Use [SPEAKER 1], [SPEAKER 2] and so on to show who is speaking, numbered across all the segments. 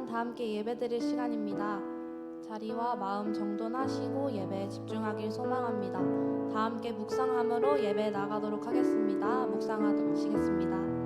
[SPEAKER 1] 다 함께 예배드릴 시간입니다. 자리와 마음 정돈하시고 예배에 집중하길 소망합니다. 다 함께 묵상함으로 예배 나가도록 하겠습니다. 묵상하시겠습니다.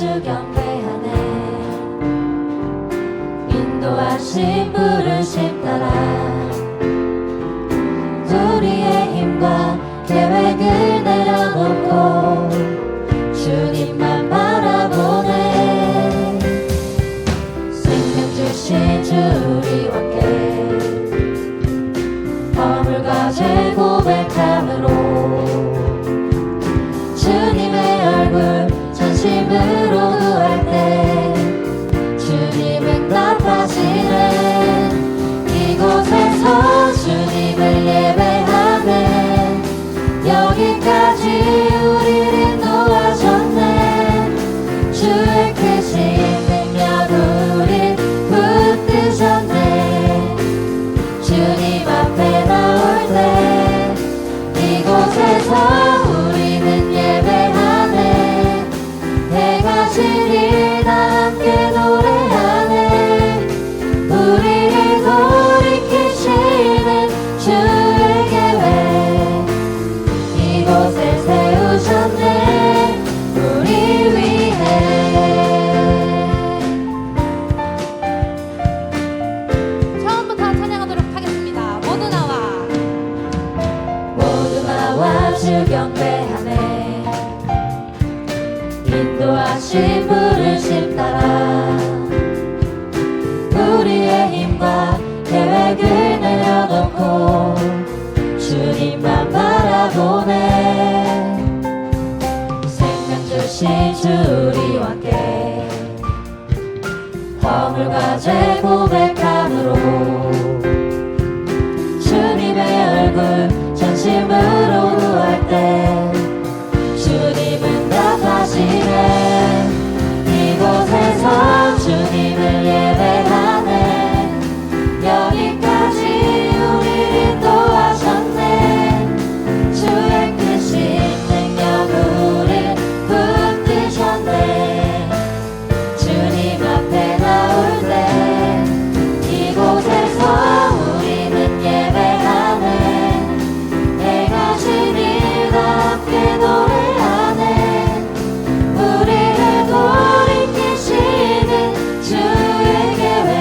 [SPEAKER 2] 주 경배하네. 인도하신 부르심 따라 우리의 힘과 계획을 내려놓고 주님만 바라보네. 생명 주신 주 우리와 함께 허물과 죄 고백함으로 주님의 얼굴 전심으로 구할 때 주님 응답하시네. 이곳에서 주님을 예배하네. 여기까지 우리를 인도하셨네. 주의 크신 능력 우릴 붙드셨네. 주님 앞에 나올 때 이곳에서 우리는 예배하네. 해가 지니 다 함께 노래하네. 우리를 돌이키시는 주의 계획 이곳에 세우셨네. 우리 위해.
[SPEAKER 1] 처음부터 찬양하도록 하겠습니다. 모두 나와
[SPEAKER 2] 주 경배하네. 인도하신 부르심 따라 우리의 힘과 계획을 내려놓고 주님만 바라보네. 생명 주신 주 우리와 함께 허물과 죄 고백함으로 주님의 얼굴 전심으로 구할 때 주님 응답하시네. 이곳에서 주님을 예배하네. 여기까지 우리를 인도하셨네. 주의 크신 능력 우릴 붙드셨네. 주님 앞에 나올 때 이곳에서 우리는 예배하네. 해가 지니 다 함께 노래하네. 우리를 돌이키시는 주의 계획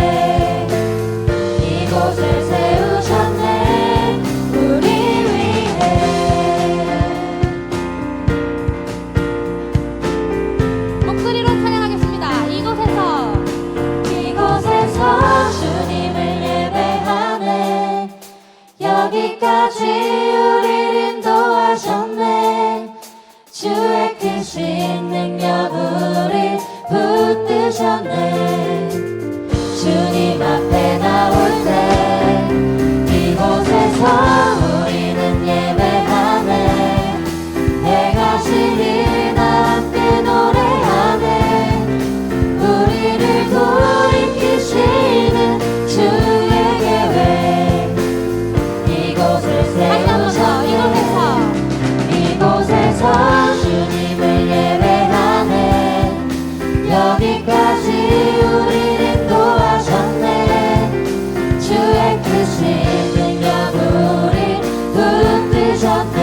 [SPEAKER 2] 이곳을 세우셨네. 우리 위해.
[SPEAKER 1] 목소리로 찬양하겠습니다.
[SPEAKER 2] 이곳에서 주님을 예배하네. 여기까지 우리를 인도하셨네. 주의 크신 능력 우릴 붙드셨네. 주님 앞에 나올 때 이곳에서 우리는 예배하네. 해가 지니 다 함께 노래하네. 우리를 돌이키시는 주의 계획 이곳을 세우셨네. 이곳에서 주님을 예배하네. 여기까지 우리를 인도하셨네. 주의 크신 능력 우릴 붙드셨네.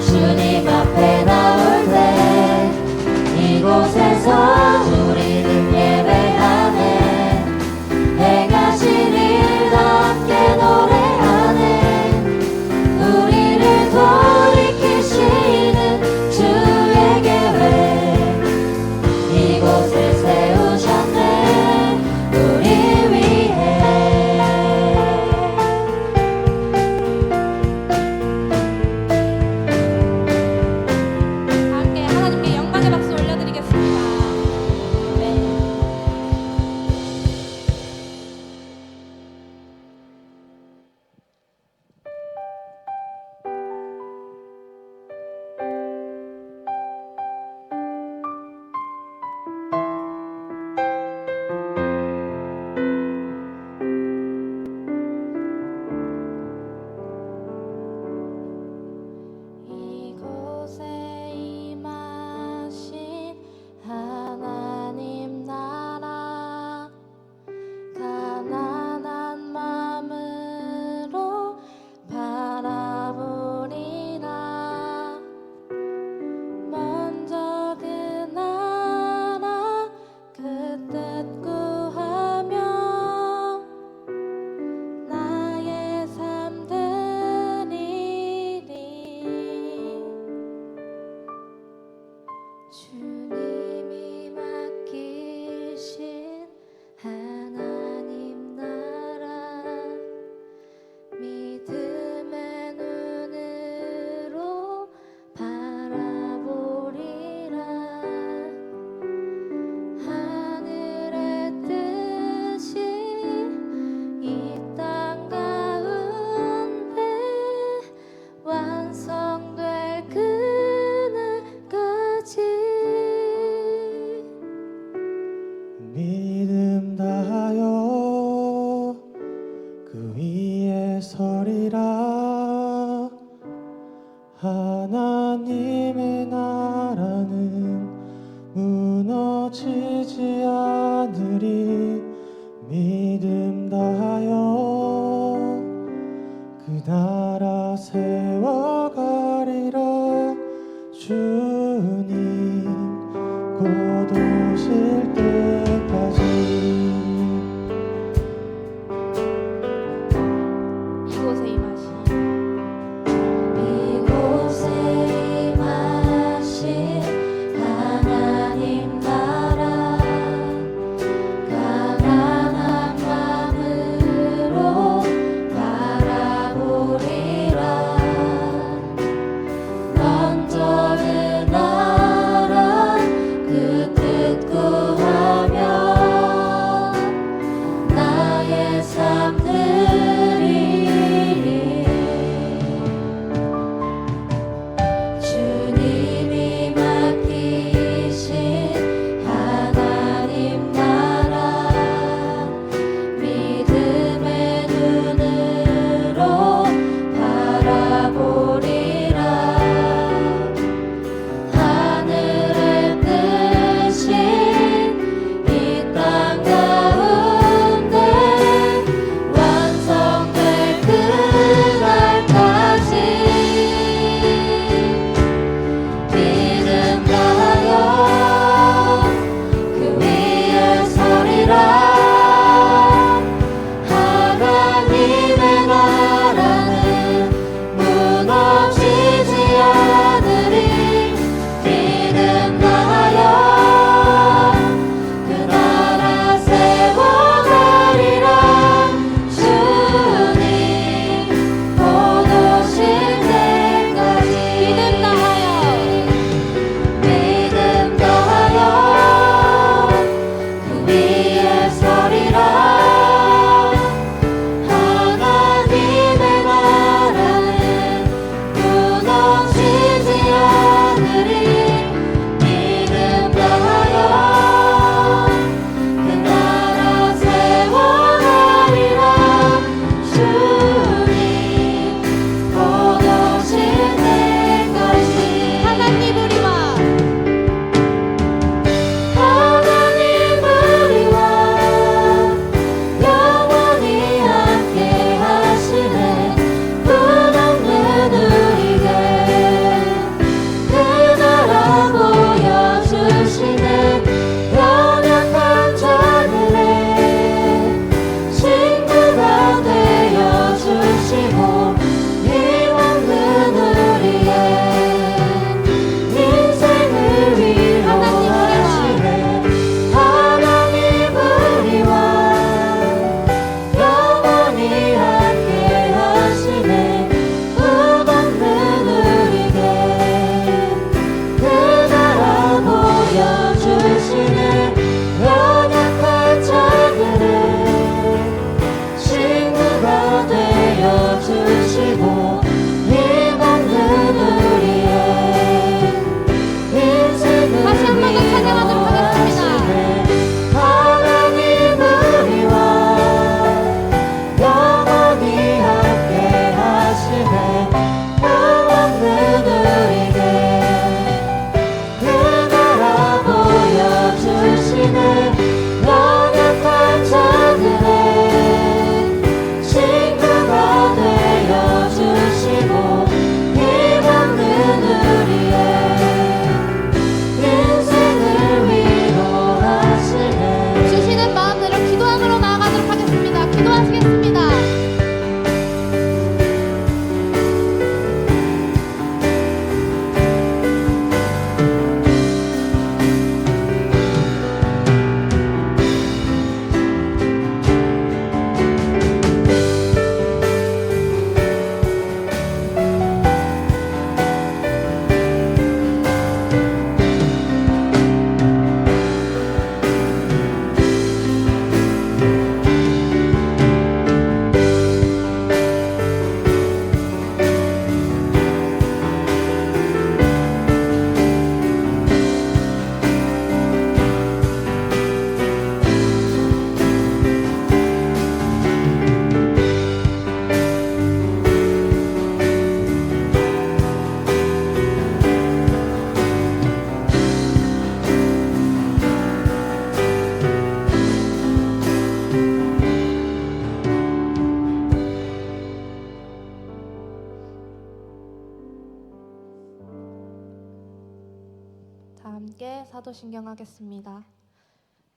[SPEAKER 2] 주님 앞에 나올 때 이곳에서 우리는 예배하네. 해가 지니 다 함께 노래하네. 우리를 돌이키시는 주의 계획 이곳을 세우셨네. 우리 위해.
[SPEAKER 1] 함께 하나님께 영광의 박수 올려드리겠습니다.
[SPEAKER 3] 곧 오실 때까지
[SPEAKER 1] 이곳에 임하시
[SPEAKER 2] 이곳에 임하신 하나님 나라 가난한 맘으로 바라보리라 먼저 은하라 그 뜻 구하라
[SPEAKER 1] 사도신경하겠습니다.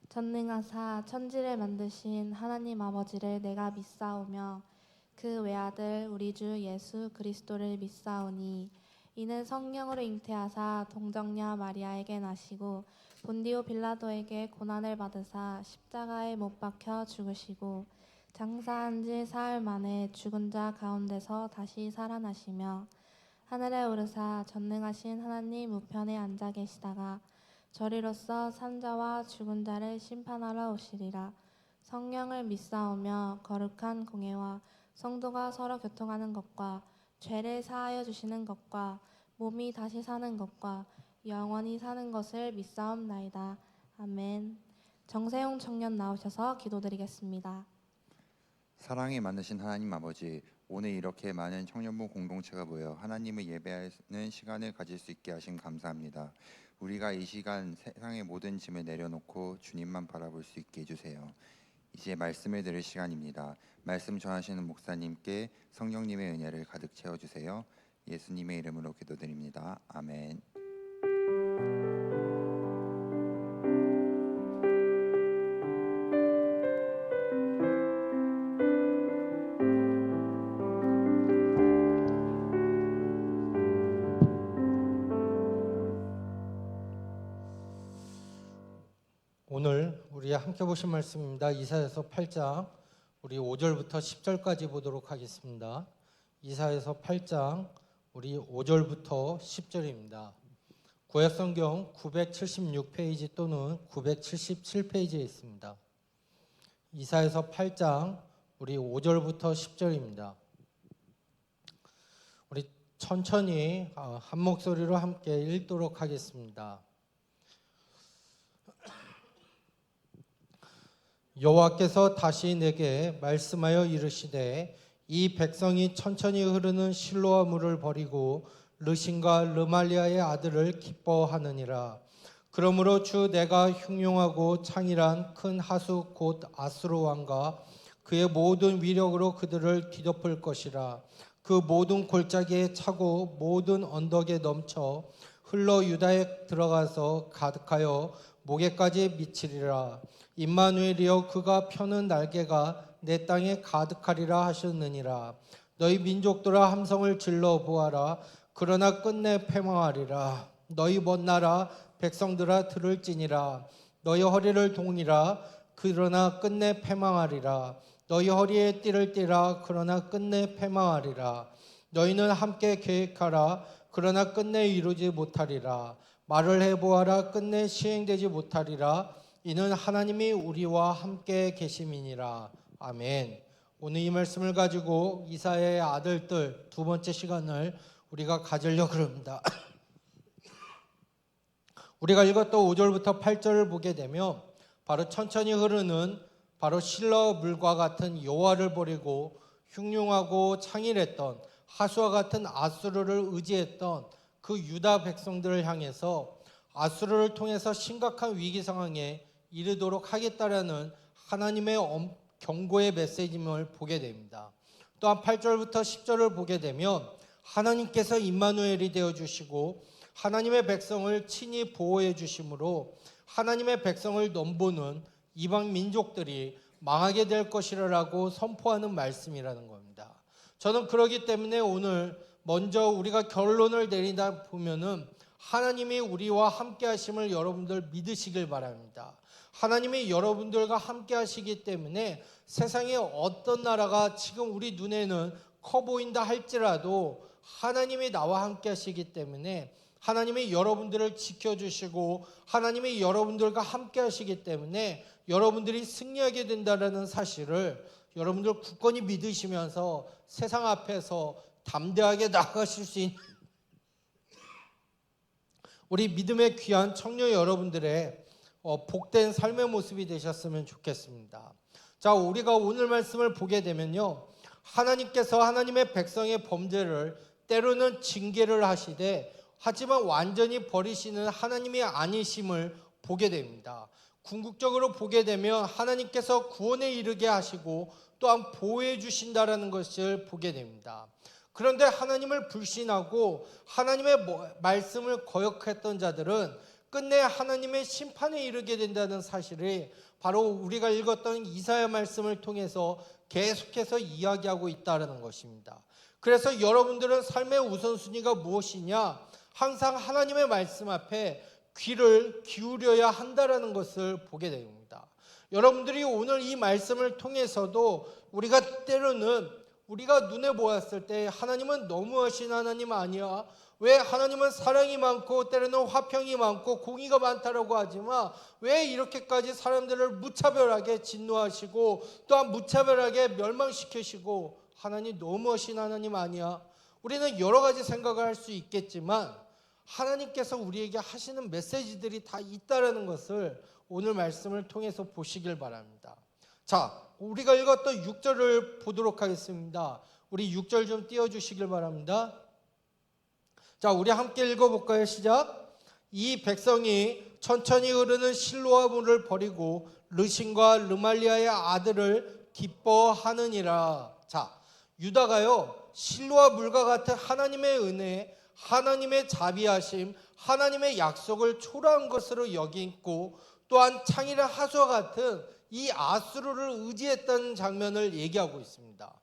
[SPEAKER 1] 전능하사 천지를 만드신 하나님 아버지를 내가 믿사오며 그 외아들 우리 주 예수 그리스도를 믿사오니 이는 성령으로 잉태하사 동정녀 마리아에게 나시고 본디오 빌라도에게 고난을 받으사 십자가에 못 박혀 죽으시고 장사한 지 사흘 만에 죽은 자 가운데서 다시 살아나시며 하늘에 오르사 전능하신 하나님 우편에 앉아 계시다가 저리로서 산자와 죽은 자를 심판하러 오시리라. 성령을 믿사오며 거룩한 공예와 성도가 서로 교통하는 것과 죄를 사하여 주시는 것과 몸이 다시 사는 것과 영원히 사는 것을 믿사옵나이다. 아멘. 정세용 청년 나오셔서 기도드리겠습니다.
[SPEAKER 4] 사랑이 많으신 하나님 아버지, 오늘 이렇게 많은 청년부 공동체가 모여 하나님을 예배하는 시간을 가질 수 있게 하신 감사합니다. 우리가 이 시간 세상의 모든 짐을 내려놓고 주님만 바라볼 수 있게 해주세요. 이제 말씀을 들을 시간입니다. 말씀 전하시는 목사님께 성령님의 은혜를 가득 채워주세요. 예수님의 이름으로 기도드립니다. 아멘.
[SPEAKER 5] 오늘 우리 함께 보신 말씀입니다. 이사야서 8장 우리 5절부터 10절까지 보도록 하겠습니다. 이사야서 8장 우리 5절부터 10절입니다. 구약성경 976페이지 또는 977페이지에 있습니다. 이사야서 8장 우리 5절부터 10절입니다. 우리 천천히 한 목소리로 함께 읽도록 하겠습니다. 여호와께서 다시 내게 말씀하여 이르시되 이 백성이 천천히 흐르는 실로아 물을 버리고 르신과 르말리아의 아들을 기뻐하느니라. 그러므로 주 내가 흉용하고 창일한 큰 하수 곧 아수르 왕과 그의 모든 위력으로 그들을 뒤덮을 것이라. 그 모든 골짜기에 차고 모든 언덕에 넘쳐 흘러 유다에 들어가서 가득하여 목에까지 미치리라. 임마누엘이여 그가 펴는 날개가 내 땅에 가득하리라 하셨느니라. 너희 민족들아 함성을 질러 보아라. 그러나 끝내 패망하리라. 너희 먼 나라 백성들아 들을지니라. 너희 허리를 동이라. 그러나 끝내 패망하리라. 너희 허리에 띠를 띠라. 그러나 끝내 패망하리라. 너희는 함께 계획하라. 그러나 끝내 이루지 못하리라. 말을 해보아라. 끝내 시행되지 못하리라. 이는 하나님이 우리와 함께 계심이니라. 아멘. 오늘 이 말씀을 가지고 이사야의 아들들 두 번째 시간을 우리가 가지려고 합니다. 우리가 읽었던 5절부터 8절을 보게 되면 바로 천천히 흐르는 바로 실러 물과 같은 여호와를 버리고 흉흉하고 창일했던 하수와 같은 아수르를 의지했던 그 유다 백성들을 향해서 아수르를 통해서 심각한 위기 상황에 이르도록 하겠다라는 하나님의 경고의 메시지를 보게 됩니다. 또한 8절부터 10절을 보게 되면 하나님께서 임마누엘이 되어주시고 하나님의 백성을 친히 보호해 주심으로 하나님의 백성을 넘보는 이방 민족들이 망하게 될 것이라고 선포하는 말씀이라는 겁니다. 저는 그렇기 때문에 오늘 먼저 우리가 결론을 내리다 보면은 하나님이 우리와 함께 하심을 여러분들 믿으시길 바랍니다. 하나님이 여러분들과 함께 하시기 때문에 세상에 어떤 나라가 지금 우리 눈에는 커 보인다 할지라도 하나님이 나와 함께 하시기 때문에 하나님이 여러분들을 지켜주시고 하나님이 여러분들과 함께 하시기 때문에 여러분들이 승리하게 된다는 사실을 여러분들 굳건히 믿으시면서 세상 앞에서 담대하게 나아가실 수 있는 우리 믿음의 귀한 청년 여러분들의 복된 삶의 모습이 되셨으면 좋겠습니다. 자, 우리가 오늘 말씀을 보게 되면요, 하나님께서 하나님의 백성의 범죄를 때로는 징계를 하시되 하지만 완전히 버리시는 하나님이 아니심을 보게 됩니다. 궁극적으로 보게 되면 하나님께서 구원에 이르게 하시고 또한 보호해 주신다라는 것을 보게 됩니다. 그런데 하나님을 불신하고 하나님의 말씀을 거역했던 자들은 끝내 하나님의 심판에 이르게 된다는 사실이 바로 우리가 읽었던 이사야 말씀을 통해서 계속해서 이야기하고 있다는 것입니다. 그래서 여러분들은 삶의 우선순위가 무엇이냐? 항상 하나님의 말씀 앞에 귀를 기울여야 한다는 것을 보게 됩니다. 여러분들이 오늘 이 말씀을 통해서도 우리가 때로는 우리가 눈에 보았을 때 하나님은 너무하신 하나님 아니야? 왜 하나님은 사랑이 많고 때로는 화평이 많고 공의가 많다라고 하지만 왜 이렇게까지 사람들을 무차별하게 진노하시고 또한 무차별하게 멸망시키시고 하나님 너무하신 하나님 아니야? 우리는 여러 가지 생각을 할 수 있겠지만 하나님께서 우리에게 하시는 메시지들이 다 있다라는 것을 오늘 말씀을 통해서 보시길 바랍니다. 자, 우리가 읽었던 6절을 보도록 하겠습니다. 우리 6절 좀 띄워주시길 바랍니다. 자, 우리 함께 읽어볼까요? 시작. 이 백성이 천천히 흐르는 실로아 물을 버리고 르신과 르말리아의 아들을 기뻐하느니라. 자, 유다가요 실로아 물과 같은 하나님의 은혜, 하나님의 자비하심, 하나님의 약속을 초라한 것으로 여기고 또한 창이라 하수와 같은 이 아수르를 의지했다는 장면을 얘기하고 있습니다.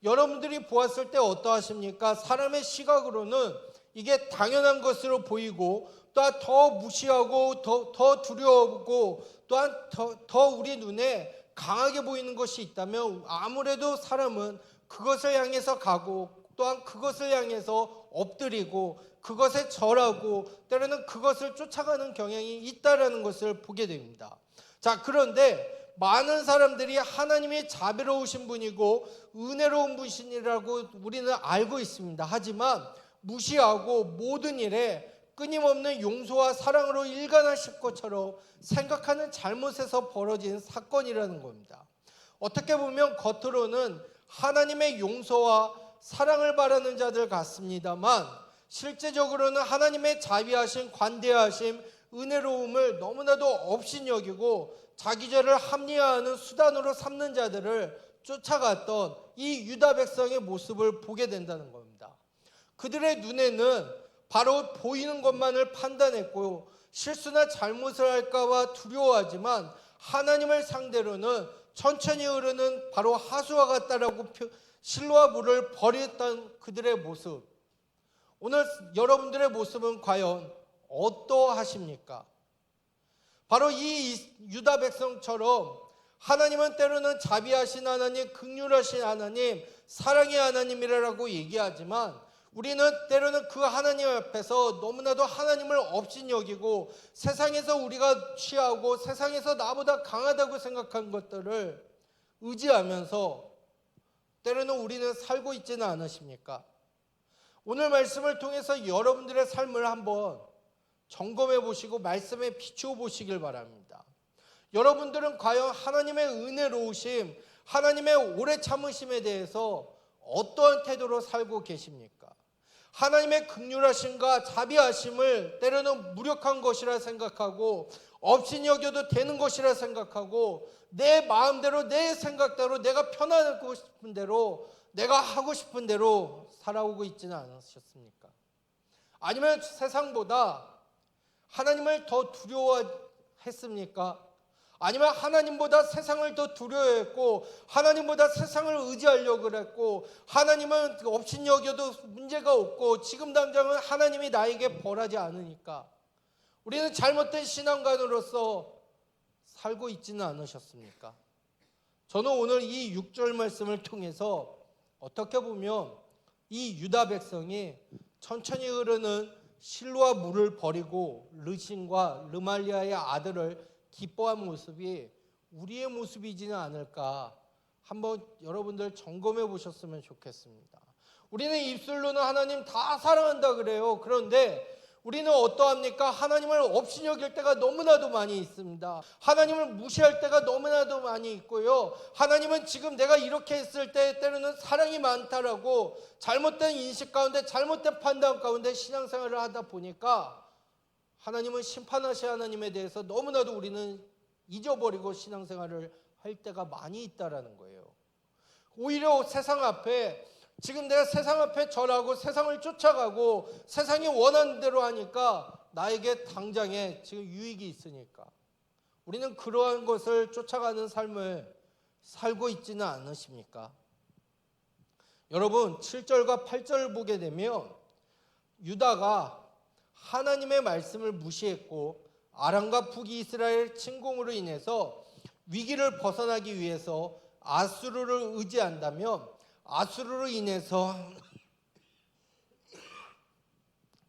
[SPEAKER 5] 여러분들이 보았을 때 어떠하십니까? 사람의 시각으로는 이게 당연한 것으로 보이고 또한 더 무시하고 더 두려워하고 또한 더 우리 눈에 강하게 보이는 것이 있다면 아무래도 사람은 그것을 향해서 가고 또한 그것을 향해서 엎드리고 그것에 절하고 때로는 그것을 쫓아가는 경향이 있다라는 것을 보게 됩니다. 자, 그런데 많은 사람들이 하나님이 자비로우신 분이고 은혜로운 분이라고 우리는 알고 있습니다. 하지만 무시하고 모든 일에 끊임없는 용서와 사랑으로 일관하실 것처럼 생각하는 잘못에서 벌어진 사건이라는 겁니다. 어떻게 보면 겉으로는 하나님의 용서와 사랑을 바라는 자들 같습니다만 실제적으로는 하나님의 자비하심, 관대하심, 은혜로움을 너무나도 업신여기고 자기 죄를 합리화하는 수단으로 삼는 자들을 쫓아갔던 이 유다 백성의 모습을 보게 된다는 겁니다. 그들의 눈에는 바로 보이는 것만을 판단했고 실수나 잘못을 할까봐 두려워하지만 하나님을 상대로는 천천히 흐르는 바로 하수와 같다라고 실로아 물을 버렸던 그들의 모습. 오늘 여러분들의 모습은 과연 어떠하십니까? 바로 이 유다 백성처럼 하나님은 때로는 자비하신 하나님, 긍휼하신 하나님, 사랑의 하나님이라고 얘기하지만 우리는 때로는 그 하나님 앞에서 너무나도 하나님을 업신여기고 세상에서 우리가 취하고 세상에서 나보다 강하다고 생각한 것들을 의지하면서 때로는 우리는 살고 있지는 않으십니까? 오늘 말씀을 통해서 여러분들의 삶을 한번 점검해 보시고 말씀에 비추어 보시길 바랍니다. 여러분들은 과연 하나님의 은혜로우심, 하나님의 오래 참으심에 대해서 어떠한 태도로 살고 계십니까? 하나님의 긍휼하심과 자비하심을 때로는 무력한 것이라 생각하고 업신여겨도 되는 것이라 생각하고 내 마음대로 내 생각대로 내가 편안하고 싶은 대로 내가 하고 싶은 대로 살아오고 있지는 않으셨습니까? 아니면 세상보다 하나님을 더 두려워했습니까? 아니면 하나님보다 세상을 더 두려워했고 하나님보다 세상을 의지하려고 그랬고 하나님은 업신여겨도 문제가 없고 지금 당장은 하나님이 나에게 벌하지 않으니까 우리는 잘못된 신앙관으로서 살고 있지는 않으셨습니까? 저는 오늘 이 6절 말씀을 통해서 어떻게 보면 이 유다 백성이 천천히 흐르는 실로아 물을 버리고 르신과 르말리아의 아들을 기뻐한 모습이 우리의 모습이지는 않을까 한번 여러분들 점검해 보셨으면 좋겠습니다. 우리는 입술로는 하나님 다 사랑한다 그래요. 그런데 우리는 어떠합니까? 하나님을 업신여길 때가 너무나도 많이 있습니다. 하나님을 무시할 때가 너무나도 많이 있고요. 하나님은 지금 내가 이렇게 했을 때 때로는 사랑이 많다라고 잘못된 인식 가운데 잘못된 판단 가운데 신앙생활을 하다 보니까 하나님은 심판하실 하나님에 대해서 너무나도 우리는 잊어버리고 신앙생활을 할 때가 많이 있다라는 거예요. 오히려 세상 앞에 지금 내가 세상 앞에 절하고 세상을 쫓아가고 세상이 원하는 대로 하니까 나에게 당장에 지금 유익이 있으니까 우리는 그러한 것을 쫓아가는 삶을 살고 있지는 않으십니까? 여러분 7절과 8절을 보게 되면 유다가 하나님의 말씀을 무시했고 아람과 북이스라엘 침공으로 인해서 위기를 벗어나기 위해서 아수르를 의지한다면 아수르로 인해서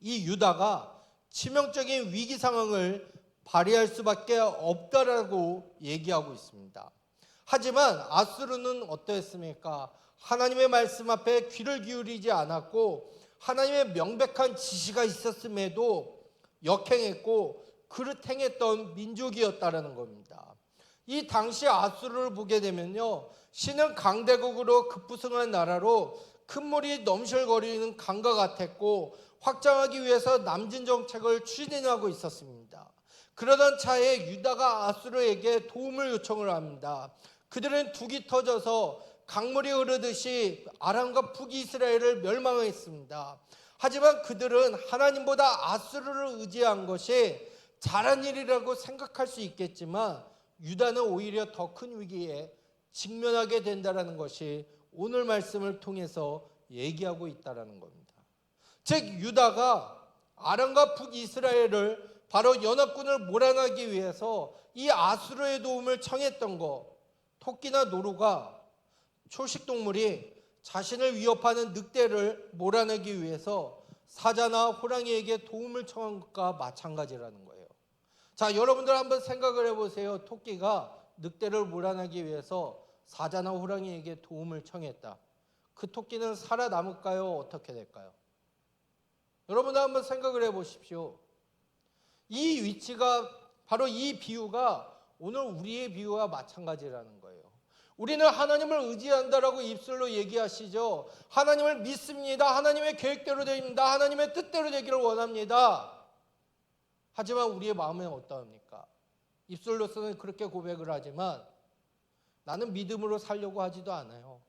[SPEAKER 5] 이 유다가 치명적인 위기 상황을 발휘할 수밖에 없다라고 얘기하고 있습니다. 하지만 아수르는 어떠했습니까? 하나님의 말씀 앞에 귀를 기울이지 않았고 하나님의 명백한 지시가 있었음에도 역행했고 그릇행했던 민족이었다라는 겁니다. 이 당시 아수르를 보게 되면요, 신은 강대국으로 급부승한 나라로 큰 물이 넘실거리는 강과 같았고 확장하기 위해서 남진 정책을 추진하고 있었습니다. 그러던 차에 유다가 아수르에게 도움을 요청을 합니다. 그들은 둑이 터져서 강물이 흐르듯이 아람과 북이스라엘을 멸망했습니다. 하지만 그들은 하나님보다 아수르를 의지한 것이 잘한 일이라고 생각할 수 있겠지만 유다는 오히려 더 큰 위기에 직면하게 된다는 것이 오늘 말씀을 통해서 얘기하고 있다는 겁니다. 즉 유다가 아람과 북이스라엘을 바로 연합군을 몰아내기 위해서 이 아수르의 도움을 청했던 것, 토끼나 노루가 초식동물이 자신을 위협하는 늑대를 몰아내기 위해서 사자나 호랑이에게 도움을 청한 것과 마찬가지라는 거예요. 자, 여러분들 한번 생각을 해보세요. 토끼가 늑대를 몰아내기 위해서 사자나 호랑이에게 도움을 청했다. 그 토끼는 살아남을까요? 어떻게 될까요? 여러분들 한번 생각을 해보십시오. 이 위치가 바로 이 비유가 오늘 우리의 비유와 마찬가지라는 거예요. 우리는 하나님을 의지한다라고 입술로 얘기하시죠. 하나님을 믿습니다. 하나님의 계획대로 됩니다. 하나님의 뜻대로 되기를 원합니다. 하지만 우리의 마음은 어떠합니까? 입술로서는 그렇게 고백을 하지만 나는 믿음으로 살려고 하지도 않아요.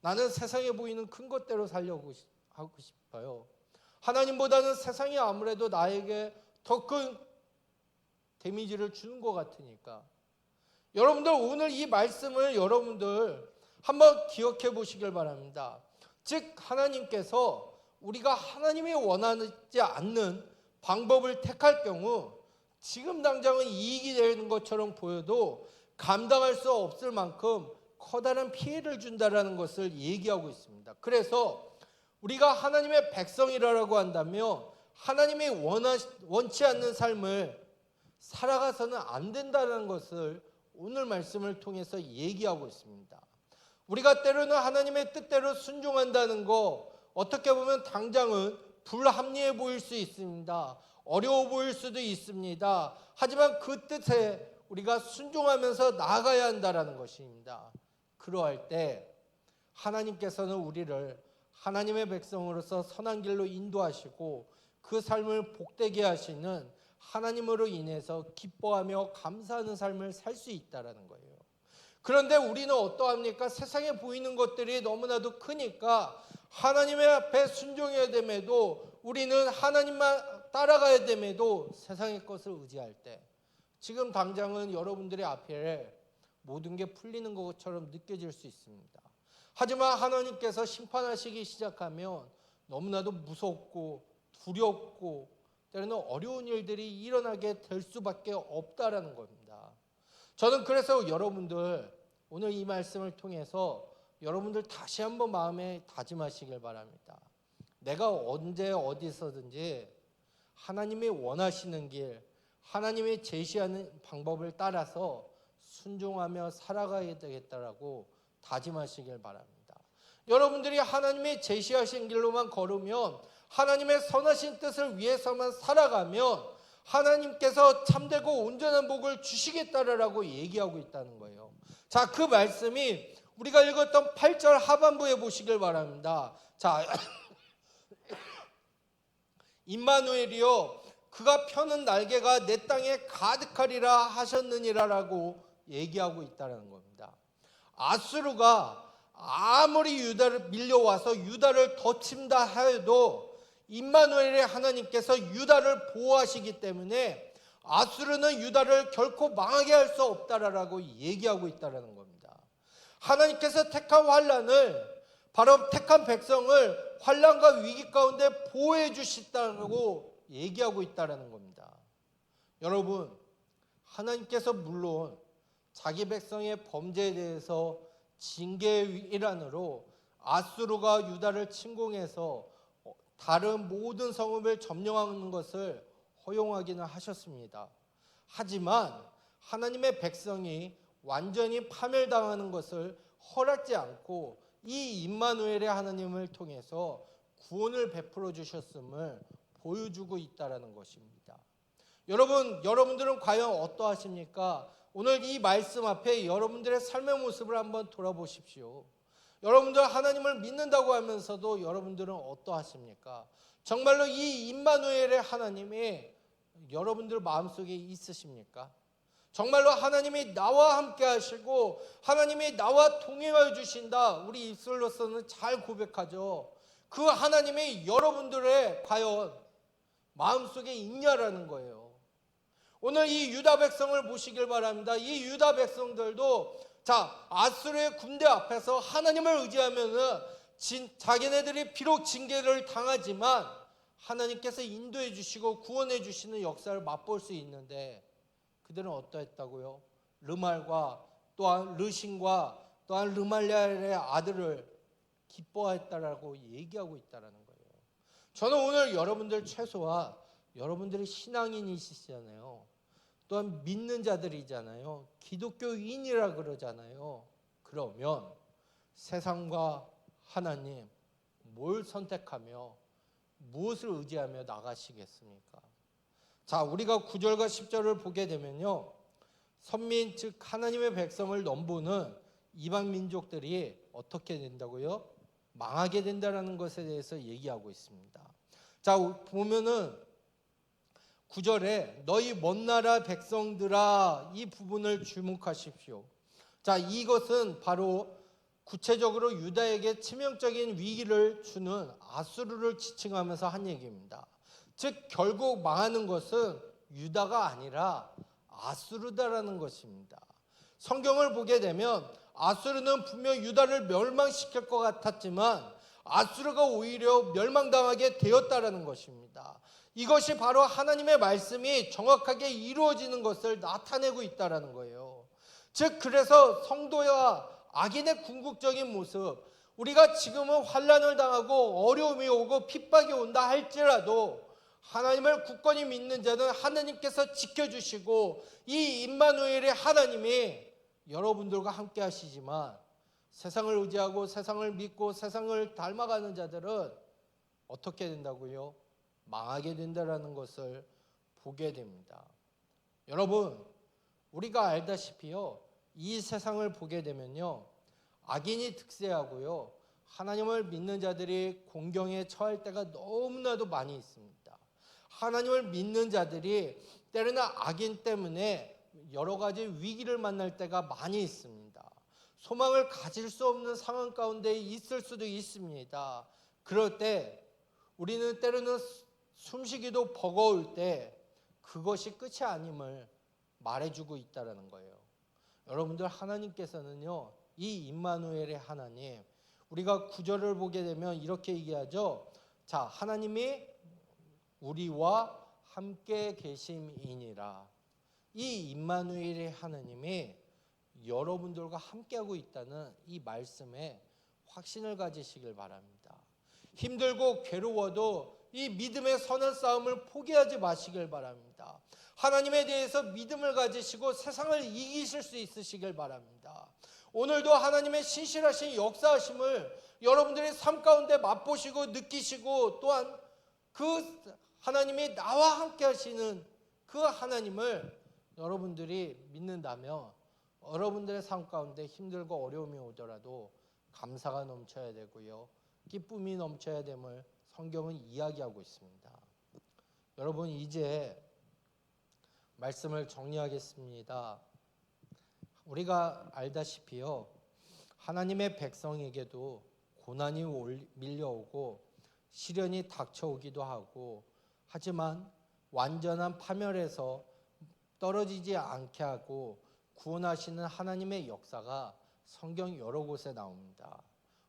[SPEAKER 5] 나는 세상에 보이는 큰 것대로 살려고 하고 싶어요. 하나님보다는 세상이 아무래도 나에게 더 큰 데미지를 주는 것 같으니까. 여러분들 오늘 이 말씀을 여러분들 한번 기억해 보시길 바랍니다. 즉 하나님께서 우리가 하나님이 원하지 않는 방법을 택할 경우 지금 당장은 이익이 되는 것처럼 보여도 감당할 수 없을 만큼 커다란 피해를 준다라는 것을 얘기하고 있습니다. 그래서 우리가 하나님의 백성이라고 한다면 하나님이 원치 않는 삶을 살아가서는 안 된다는 것을 오늘 말씀을 통해서 얘기하고 있습니다. 우리가 때로는 하나님의 뜻대로 순종한다는 거 어떻게 보면 당장은 불합리해 보일 수 있습니다. 어려워 보일 수도 있습니다. 하지만 그 뜻에 우리가 순종하면서 나아가야 한다는 것입니다. 그러할 때 하나님께서는 우리를 하나님의 백성으로서 선한 길로 인도하시고 그 삶을 복되게 하시는 하나님으로 인해서 기뻐하며 감사하는 삶을 살 수 있다는 거예요. 그런데 우리는 어떠합니까? 세상에 보이는 것들이 너무나도 크니까 하나님의 앞에 순종해야 됨에도 우리는 하나님만 따라가야 됨에도 세상의 것을 의지할 때 지금 당장은 여러분들의 앞에 모든 게 풀리는 것처럼 느껴질 수 있습니다. 하지만 하나님께서 심판하시기 시작하면 너무나도 무섭고 두렵고 때로는 어려운 일들이 일어나게 될 수밖에 없다라는 겁니다. 저는 그래서 여러분들 오늘 이 말씀을 통해서 여러분들 다시 한번 마음에 다짐하시길 바랍니다. 내가 언제 어디서든지 하나님이 원하시는 길, 하나님이 제시하는 방법을 따라서 순종하며 살아가야 되겠다라고 다짐하시길 바랍니다. 여러분들이 하나님이 제시하신 길로만 걸으면 하나님의 선하신 뜻을 위해서만 살아가면 하나님께서 참되고 온전한 복을 주시겠다라고 얘기하고 있다는 거예요. 자, 그 말씀이 우리가 읽었던 8절 하반부에 보시길 바랍니다. 자, 임마누엘이여 그가 펴는 날개가 내 땅에 가득하리라 하셨느니라라고 얘기하고 있다는 겁니다. 아수르가 아무리 유다를 밀려와서 유다를 덮친다 해도 임마누엘의 하나님께서 유다를 보호하시기 때문에 아수르는 유다를 결코 망하게 할 수 없다라고 얘기하고 있다는 겁니다. 하나님께서 택한 환란을, 바로 택한 백성을 환란과 위기 가운데 보호해 주시다고 얘기하고 있다는 겁니다. 여러분, 하나님께서 물론 자기 백성의 범죄에 대해서 징계의 일환으로 아수르가 유다를 침공해서 다른 모든 성읍을 점령하는 것을 허용하기는 하셨습니다. 하지만 하나님의 백성이 완전히 파멸당하는 것을 허락지 않고 이 임마누엘의 하나님을 통해서 구원을 베풀어 주셨음을 보여주고 있다는 것입니다. 여러분들은 과연 어떠하십니까? 오늘 이 말씀 앞에 여러분들의 삶의 모습을 한번 돌아보십시오. 여러분들 하나님을 믿는다고 하면서도 여러분들은 어떠하십니까? 정말로 이 임마누엘의 하나님이 여러분들 마음속에 있으십니까? 정말로 하나님이 나와 함께 하시고 하나님이 나와 동행하여 주신다. 우리 입술로서는 잘 고백하죠. 그 하나님이 여러분들의 과연 마음속에 있냐라는 거예요. 오늘 이 유다 백성을 보시길 바랍니다. 이 유다 백성들도 아수르의 군대 앞에서 하나님을 의지하면은 자기네들이 비록 징계를 당하지만 하나님께서 인도해 주시고 구원해 주시는 역사를 맛볼 수 있는데 그들은 어떠했다고요? 르말과 또한 르신과 또한 르말랴의 아들을 기뻐했다라고 얘기하고 있다는 거예요. 저는 오늘 여러분들 최소한 여러분들이 신앙인이시잖아요. 또한 믿는 자들이잖아요. 기독교인이라 그러잖아요. 그러면 세상과 하나님 뭘 선택하며 무엇을 의지하며 나가시겠습니까? 우리가 9절과 10절을 보게 되면요, 선민 즉 하나님의 백성을 넘보는 이방 민족들이 어떻게 된다고요? 망하게 된다는 것에 대해서 얘기하고 있습니다. 보면은 9절에 너희 먼 나라 백성들아, 이 부분을 주목하십시오. 이것은 바로 구체적으로 유다에게 치명적인 위기를 주는 아수르를 지칭하면서 한 얘기입니다. 즉 결국 망하는 것은 유다가 아니라 아수르다라는 것입니다. 성경을 보게 되면 아수르는 분명 유다를 멸망시킬 것 같았지만 아수르가 오히려 멸망당하게 되었다라는 것입니다. 이것이 바로 하나님의 말씀이 정확하게 이루어지는 것을 나타내고 있다라는 거예요. 즉 그래서 성도와 악인의 궁극적인 모습, 우리가 지금은 환난을 당하고 어려움이 오고 핍박이 온다 할지라도 하나님을 굳건히 믿는 자는 하나님께서 지켜주시고 이 임마누엘의 하나님이 여러분들과 함께 하시지만 세상을 의지하고 세상을 믿고 세상을 닮아가는 자들은 어떻게 된다고요? 망하게 된다라는 것을 보게 됩니다. 여러분, 우리가 알다시피요, 이 세상을 보게 되면요, 악인이 득세하고요, 하나님을 믿는 자들이 공경에 처할 때가 너무나도 많이 있습니다. 하나님을 믿는 자들이 때로는 악인 때문에 여러 가지 위기를 만날 때가 많이 있습니다. 소망을 가질 수 없는 상황 가운데 있을 수도 있습니다. 그럴 때 우리는 때로는 숨쉬기도 버거울 때 그것이 끝이 아님을 말해주고 있다는 거예요. 여러분들, 하나님께서는요, 이 임마누엘의 하나님, 우리가 9절을 보게 되면 이렇게 얘기하죠. 하나님이 우리와 함께 계심이니라. 이 임마누엘의 하나님이 여러분들과 함께하고 있다는 이 말씀에 확신을 가지시길 바랍니다. 힘들고 괴로워도 이 믿음의 선한 싸움을 포기하지 마시길 바랍니다. 하나님에 대해서 믿음을 가지시고 세상을 이기실 수 있으시길 바랍니다. 오늘도 하나님의 신실하신 역사하심을 여러분들의 삶 가운데 맛보시고 느끼시고 또한 그 하나님이 나와 함께 하시는 그 하나님을 여러분들이 믿는다면 여러분들의 삶 가운데 힘들고 어려움이 오더라도 감사가 넘쳐야 되고요, 기쁨이 넘쳐야 됨을 성경은 이야기하고 있습니다. 여러분, 이제 말씀을 정리하겠습니다. 우리가 알다시피요, 하나님의 백성에게도 고난이 밀려오고 시련이 닥쳐오기도 하고, 하지만 완전한 파멸에서 떨어지지 않게 하고 구원하시는 하나님의 역사가 성경 여러 곳에 나옵니다.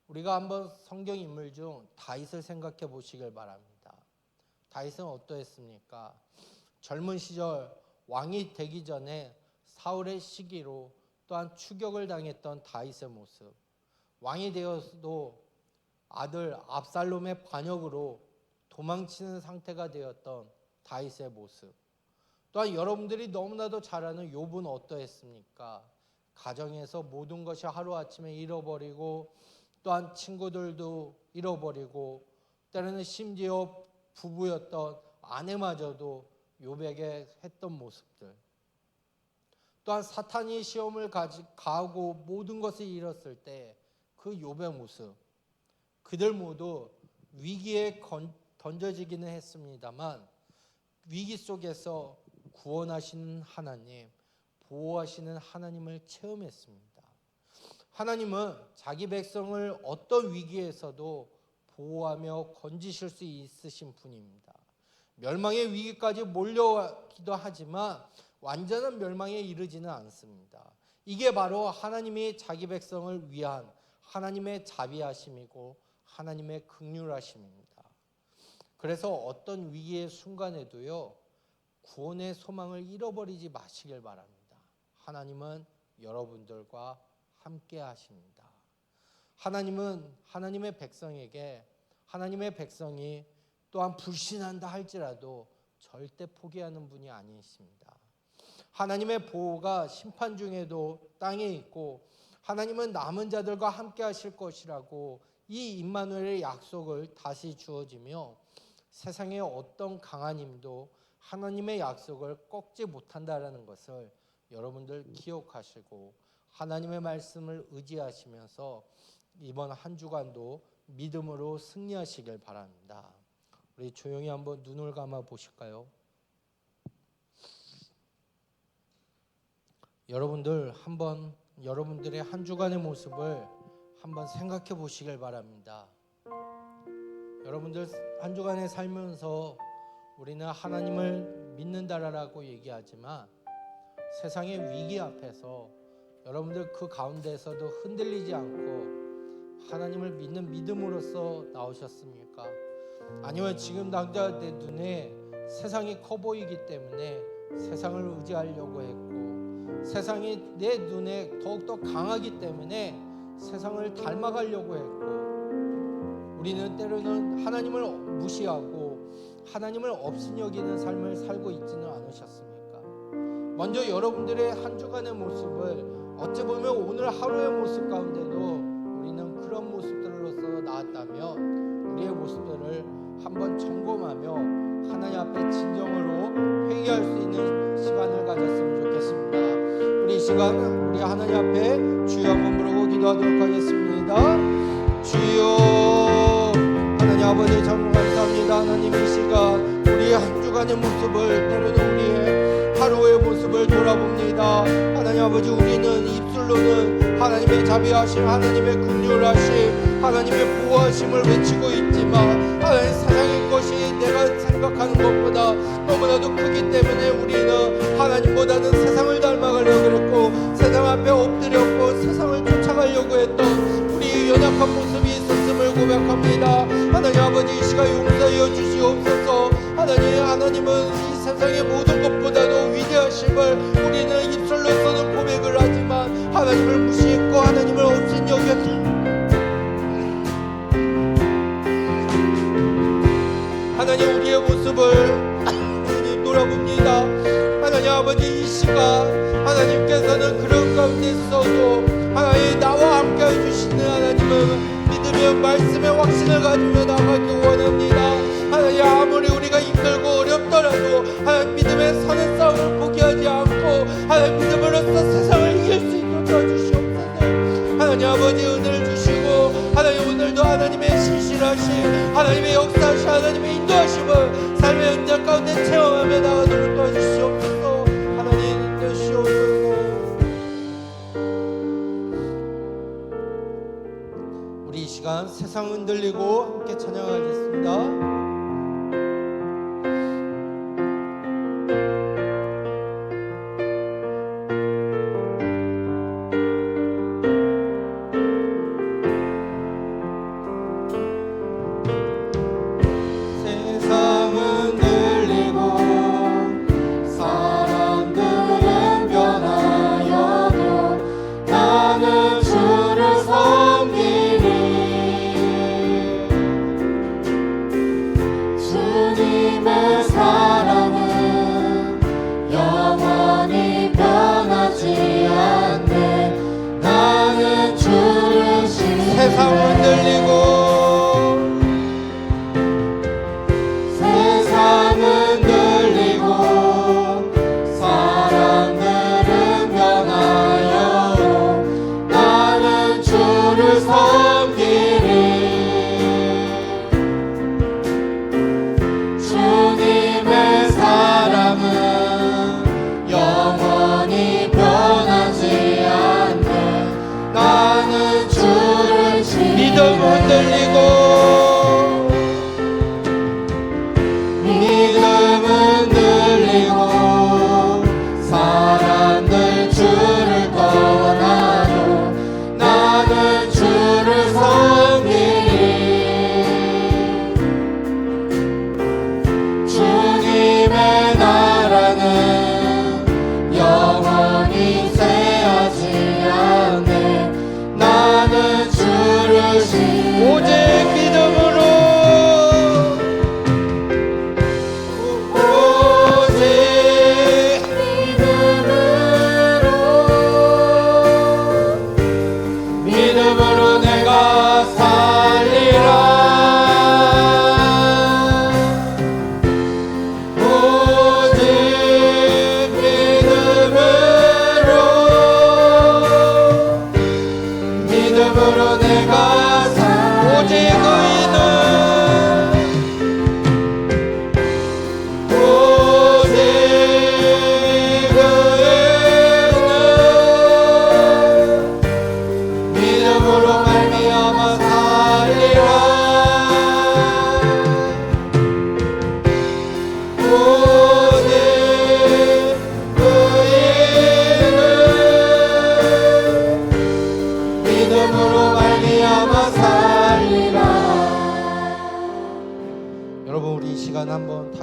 [SPEAKER 5] 우리가 한번 성경 인물 중 다윗을 생각해 보시길 바랍니다. 다윗은 어떠했습니까? 젊은 시절 왕이 되기 전에 사울의 시기로 또한 추격을 당했던 다윗의 모습, 왕이 되어서도 아들 압살롬의 반역으로 도망치는 상태가 되었던 다윗의 모습, 또한 여러분들이 너무나도 잘 아는 욥은 어떠했습니까? 가정에서 모든 것이 하루아침에 잃어버리고, 또한 친구들도 잃어버리고, 때로는 심지어 부부였던 아내마저도 욥에게 했던 모습들, 또한 사탄이 시험을 가하고 모든 것을 잃었을 때 그 욥의 모습, 그들 모두 위기에 던져지기는 했습니다만 위기 속에서 구원하시는 하나님, 보호하시는 하나님을 체험했습니다. 하나님은 자기 백성을 어떤 위기에서도 보호하며 건지실 수 있으신 분입니다. 멸망의 위기까지 몰려오기도 하지만 완전한 멸망에 이르지는 않습니다. 이게 바로 하나님이 자기 백성을 위한 하나님의 자비하심이고 하나님의 긍휼하심입니다. 그래서 어떤 위기의 순간에도요, 구원의 소망을 잃어버리지 마시길 바랍니다. 하나님은 여러분들과 함께 하십니다. 하나님은 하나님의 백성에게, 하나님의 백성이 또한 불신한다 할지라도 절대 포기하는 분이 아니십니다. 하나님의 보호가 심판 중에도 땅에 있고, 하나님은 남은 자들과 함께 하실 것이라고 이 임마누엘의 약속을 다시 주어지며, 세상의 어떤 강한 힘도 하나님의 약속을 꺾지 못한다라는 것을 여러분들 기억하시고 하나님의 말씀을 의지하시면서 이번 한 주간도 믿음으로 승리하시길 바랍니다. 우리 조용히 한번 눈을 감아 보실까요? 여러분들 한번 여러분들의 한 주간의 모습을 한번 생각해 보시길 바랍니다. 여러분들 한 주간에 살면서 우리는 하나님을 믿는다라고 얘기하지만 세상의 위기 앞에서 여러분들 그 가운데서도 흔들리지 않고 하나님을 믿는 믿음으로써 나오셨습니까? 아니면 지금 당장 내 눈에 세상이 커 보이기 때문에 세상을 의지하려고 했고, 세상이 내 눈에 더욱더 강하기 때문에 세상을 닮아가려고 했고, 우리는 때로는 하나님을 무시하고 하나님을 업신여기는 삶을 살고 있지는 않으셨습니까? 먼저 여러분들의 한 주간의 모습을, 어찌 보면 오늘 하루의 모습 가운데도 우리는 그런 모습들로서 나왔다면 우리의 모습들을 한번 점검하며 하나님 앞에 진정으로 회개할 수 있는 시간을 가졌으면 좋겠습니다. 우리 이 시간 우리 하나님 앞에 주여 한번 부르고 기도하도록 하겠습니다. 주여, 하나님 아버지 참 감사합니다. 하나님 이 시간 우리의 한 주간의 모습을, 때로는 우리의 하루의 모습을 돌아봅니다. 하나님 아버지, 우리는 입술로는 하나님의 자비하심, 하나님의 긍휼하심, 하나님의 보호하심을 외치고 있지만 하나님 세상의 것이 내가 생각하는 것보다 너무나도 크기 때문에 우리는 하나님보다는 세상을 닮아가려고 그랬고, 세상 앞에 엎드렸고 세상을 쫓아가려고 했던 우리 연약한 모습이 있었음을 고백합니다. 하나님 아버지, 이 시간 용서하여 주시옵소서. 하나님은 이 세상의 모든 것보다도 위대하심을 우리는 입술로서는 고백을 하지만 하나님을 무시했고 하나님을 업신여겼던 하나님, 우리의 모습을 하나님 돌아봅니다. 하나님 아버지, 이 시간 하나님께서는 그런 가운데 있어도 하나님 나와 함께 해주시는 하나님은 믿으며 말씀의 확신을 가지며 나가기 원합니다. 하나님, 아무리 우리가 힘들고 어렵더라도 하나님 믿음의 선한 싸움을 포기하지 않고 하나님 믿음으로써 세상을 이길 수 있도록 도와주시옵소서. 시간 세상 흔들리고 함께 찬양하겠습니다.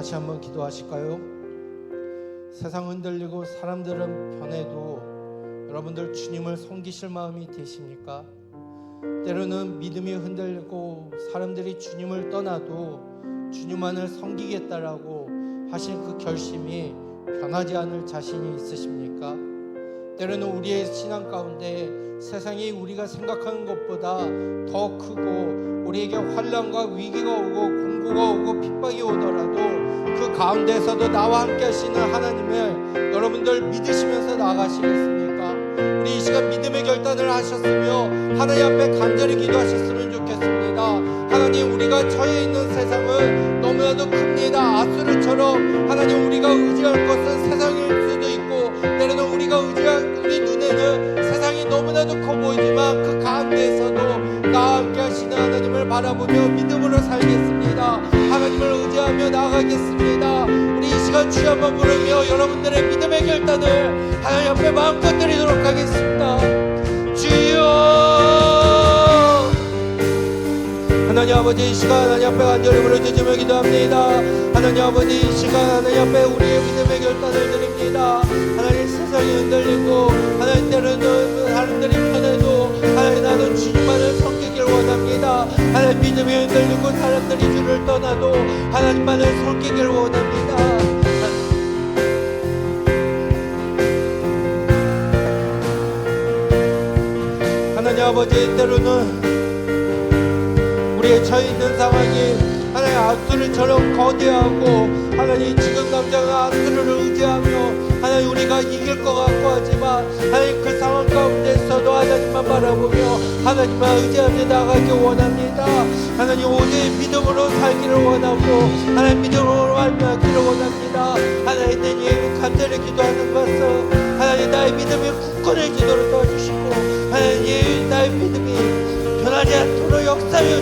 [SPEAKER 5] 다시 한번 기도하실까요? 세상 흔들리고 사람들은 변해도 여러분들 주님을 섬기실 마음이 되십니까? 때로는 믿음이 흔들리고 사람들이 주님을 떠나도 주님만을 섬기겠다라고 하신 그 결심이 변하지 않을 자신이 있으십니까? 때로는 우리의 신앙 가운데 세상이 우리가 생각하는 것보다 더 크고 우리에게 환난과 위기가 오고 공고가 오고 핍박이 오더라도 그 가운데서도 나와 함께 하시는 하나님을 여러분들 믿으시면서 나아가시겠습니까? 우리 이 시간 믿음의 결단을 하셨으며 하나님 앞에 간절히 기도하셨으면 좋겠습니다. 하나님, 우리가 처해 있는 세상은 너무나도 큽니다. 아수르처럼 하나님, 우리가 의지할 것은 세상일 수도 있고 때로는 우리가 의지할 우리 눈에는 세상이 너무나도 커 보이지만 그 가운데에서도 나와 함께 하시는 하나님을 바라보며 믿음으로 살겠습니다. 하나님을 의지하며 나아가겠습니다. 우리 이 시간 주여 한번 부르며 여러분들의 믿음의 결단을 하나님 앞에 마음껏 드리도록 하겠습니다. 주여, 하나님 아버지, 이 시간 하나님 앞에 간절히 부르짖으며 기도합니다. 하나님 아버지, 이 시간 하나님 앞에 우리의 믿음의 결단을 드립니다. 하나님, 세상이 흔들리고 하나님 때로는 사람들이 편해도 하나님, 나는 주님만을 섬기길 원합니다. 하나님, 믿음이 흔들리고 사람들이 주를 떠나도 하나님만을 섬기길 원합니다. 하나님 아버지, 때로는 우리의 처해 있는 상황이 하나님 아수르처럼 거대하고 하나님 지금 당장 아수르를 의지하며 하나님 우리가 이길 것 같고 하지만 하나님 그 상황 가운데서도 하나님만 바라보며 하나님만 의지하며 나가기 원합니다. 하나님, 오직 믿음으로 살기를 원하고 하나님 믿음으로 말미암기를 원합니다. 하나님, 내게 간절히 기도하는 것은 하나님 나의 믿음이 굳건해지도록 도와주시고 하나님 나의 믿음이 변하지 않도록 역사에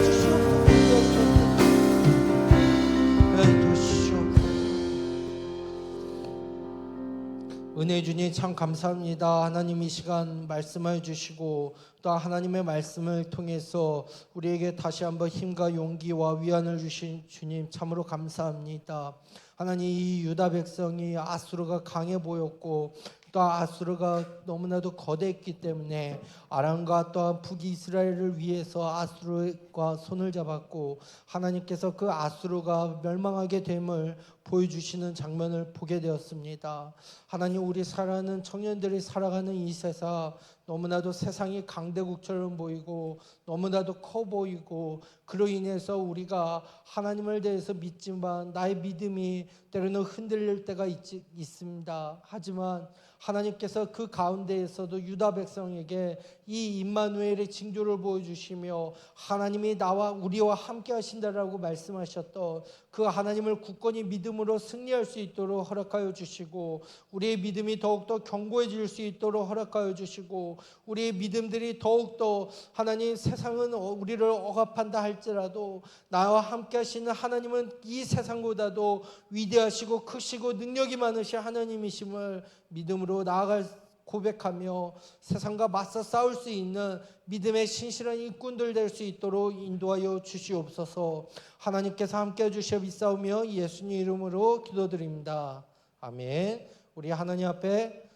[SPEAKER 5] 참 감사합니다. 하나님 이 시간 말씀해 주시고 또 하나님의 말씀을 통해서 우리에게 다시 한번 힘과 용기와 위안을 주신 주님 참으로 감사합니다. 하나님 이 유다 백성이 아수르가 강해 보였고 또 아수르가 너무나도 거대했기 때문에 아람과 또한 북이스라엘을 위해서 아수르과 손을 잡았고 하나님께서 그 아수르가 멸망하게 됨을 보여주시는 장면을 보게 되었습니다. 하나님 우리 살아가는 청년들이 살아가는 이 세상 너무나도 세상이 강대국처럼 보이고 너무나도 커 보이고 그로 인해서 우리가 하나님을 대해서 믿지만 나의 믿음이 때로는 흔들릴 때가 있습니다. 하지만 하나님께서 그 가운데에서도 유다 백성에게 이 임마누엘의 징조를 보여주시며 하나님이 나와 우리와 함께 하신다라고 말씀하셨던 그 하나님을 굳건히 믿음으로 승리할 수 있도록 허락하여 주시고 우리의 믿음이 더욱더 견고해질 수 있도록 허락하여 주시고 우리의 믿음들이 더욱더 하나님 세상은 우리를 억압한다 할지라도 나와 함께 하시는 하나님은 이 세상보다도 위대하시고 크시고 능력이 많으신 하나님이심을 믿음으로 나아갈 고백하며 세상과 맞서 싸울 수 있는 믿음의 신실한 일꾼들 될 수 있도록 인도하여 주시옵소서. 하나님께서 함께 해주시어 믿사오며 예수님 이름으로 기도드립니다. 아멘. 우리 하나님 앞에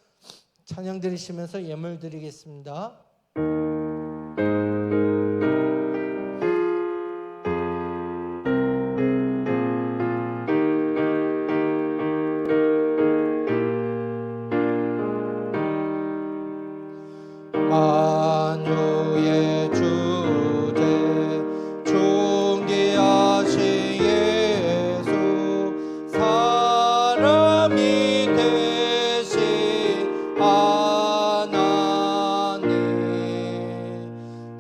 [SPEAKER 5] 찬양 드리시면서 예물 드리겠습니다. 만유의 주제 존귀하신 예수 사람이 되신 하나님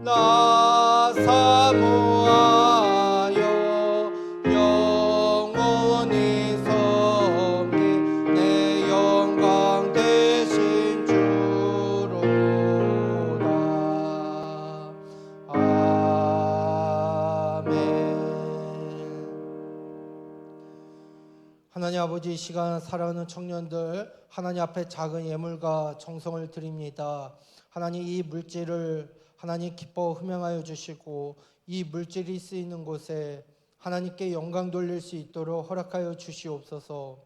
[SPEAKER 5] 나 사모하여 영원히 섬기 내 영광 되신 주로 하나님 아버지 이 시간 살아가는 청년들 하나님 앞에 작은 예물과 정성을 드립니다. 하나님 이 물질을 하나님 기뻐 흠양하여 주시고 이 물질이 쓰이는 곳에 하나님께 영광 돌릴 수 있도록 허락하여 주시옵소서.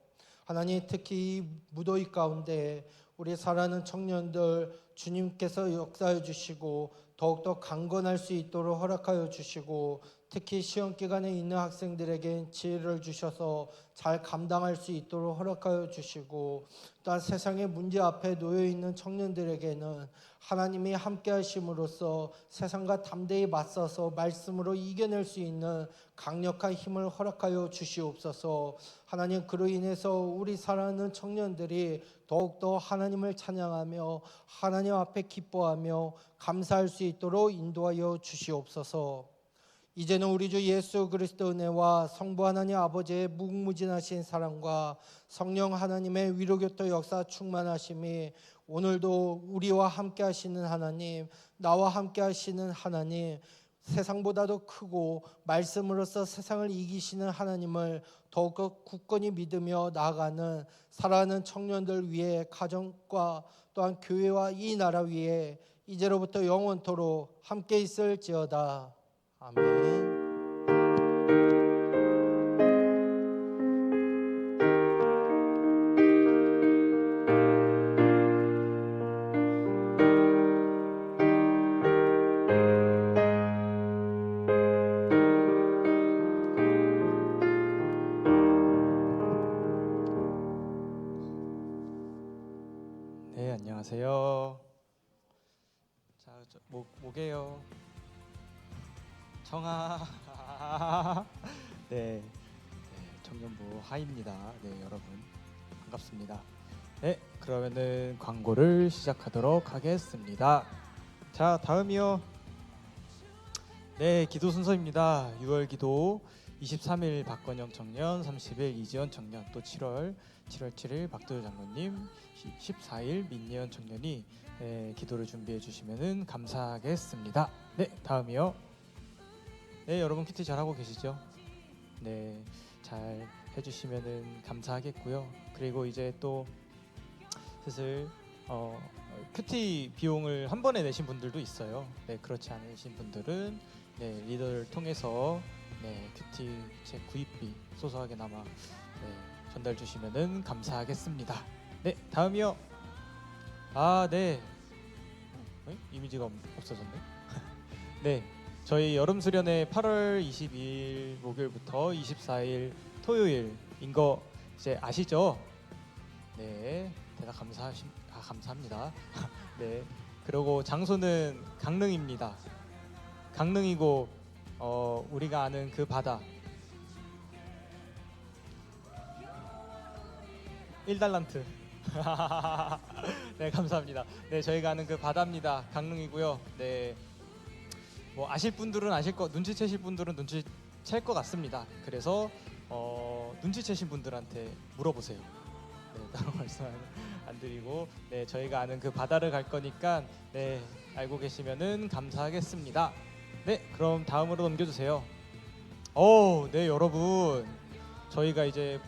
[SPEAKER 5] 하나님 특히 이 무더위 가운데 우리 살아가는 청년들 주님께서 역사해 주시고 더욱더 강건할 수 있도록 허락하여 주시고 특히 시험 기간에 있는 학생들에게 지혜를 주셔서 잘 감당할 수 있도록 허락하여 주시고 또한 세상의 문제 앞에 놓여 있는 청년들에게는 하나님이 함께 하심으로써 세상과 담대히 맞서서 말씀으로 이겨낼 수 있는 강력한 힘을 허락하여 주시옵소서. 하나님 그로 인해서 우리 살아가는 청년들이 더욱더 하나님을 찬양하며 하나님 앞에 기뻐하며 감사할 수 있도록 인도하여 주시옵소서. 이제는 우리 주 예수 그리스도 은혜와 성부 하나님 아버지의 무궁무진하신 사랑과 성령 하나님의 위로교토 역사 충만하심이 오늘도 우리와 함께 하시는 하나님, 나와 함께 하시는 하나님, 세상보다도 크고 말씀으로써 세상을 이기시는 하나님을 더욱 굳건히 믿으며 나아가는 살아가는 청년들 위해 가정과 또한 교회와 이 나라 위에 이제로부터 영원토록 함께 있을지어다. 아멘.
[SPEAKER 3] 네, 안녕하세요. 자, 뭐게요? 청아. 네, 청년부 하입니다. 네, 여러분 반갑습니다. 네, 그러면은 광고를 시작하도록 하겠습니다. 자, 다음이요. 네, 기도 순서입니다. 6월 기도 23일 박건영 청년, 30일 이지원 청년, 또 7월 7일 박도효 장로님, 14일 민예원 청년이 기도를 준비해 주시면은 감사하겠습니다. 네, 다음이요. 네, 여러분 큐티 잘하고 계시죠? 네, 잘 해주시면은 감사하겠고요. 그리고 이제 또 슬슬 큐티 비용을 한 번에 내신 분들도 있어요. 네, 그렇지 않으신 분들은 네, 리더를 통해서 네, 큐티 제 구입비 소소하게나마 네, 전달 주시면은 감사하겠습니다. 네, 다음이요. 아, 네. 이미지가 없어졌네. 네, 저희 여름 수련회 8월 22일 목요일부터 24일 토요일인 거 이제 아시죠? 네, 대답 감사합니다. 네, 그리고 장소는 강릉입니다. 강릉이고 우리가 아는 그 바다 1달란트. 네, 감사합니다. 네, 저희가 아는 그 바다입니다. 강릉이고요. 네, 뭐 아실 분들은 아실 거, 눈치채실 분들은 눈치챌 것 같습니다. 그래서 눈치채신 분들한테 물어보세요. 네, 따로 말씀 안 드리고, 네, 저희가 아는 그 바다를 갈 거니까 네, 알고 계시면은 감사하겠습니다. 네, 그럼 다음으로 넘겨주세요. 네, 여러분, 저희가 이제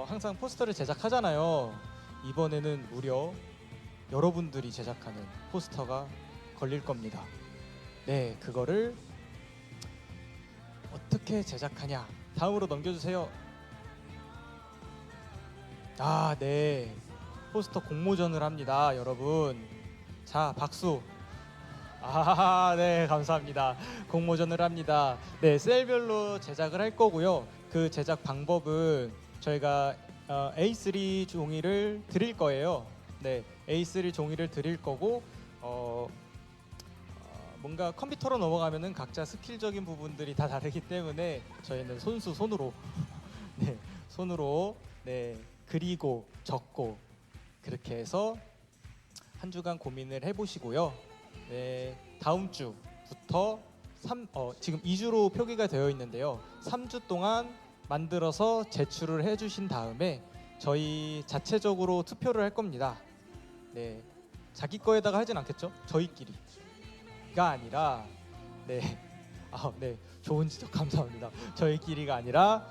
[SPEAKER 3] 항상 포스터를 제작하잖아요. 이번에는 무려 여러분들이 제작하는 포스터가 걸릴 겁니다. 네, 그거를 어떻게 제작하냐? 다음으로 넘겨주세요. 아, 네, 포스터 공모전을 합니다, 여러분. 자, 박수. 아, 네, 감사합니다. 공모전을 합니다. 네, 셀별로 제작을 할 거고요. 그 제작 방법은 저희가 A3 종이를 드릴 거예요. 네, A3 종이를 드릴 거고 뭔가 컴퓨터로 넘어가면은 각자 스킬적인 부분들이 다 다르기 때문에 저희는 손으로 네, 손으로 네, 그리고 적고 그렇게 해서 한 주간 고민을 해보시고요. 네, 다음 주부터 지금 2주로 표기가 되어 있는데요. 3주 동안 만들어서 제출을 해주신 다음에 저희 자체적으로 투표를 할 겁니다. 네, 자기 거에다가 하진 않겠죠? 저희끼리가 아니라 네, 네, 좋은 지적 감사합니다. 저희끼리가 아니라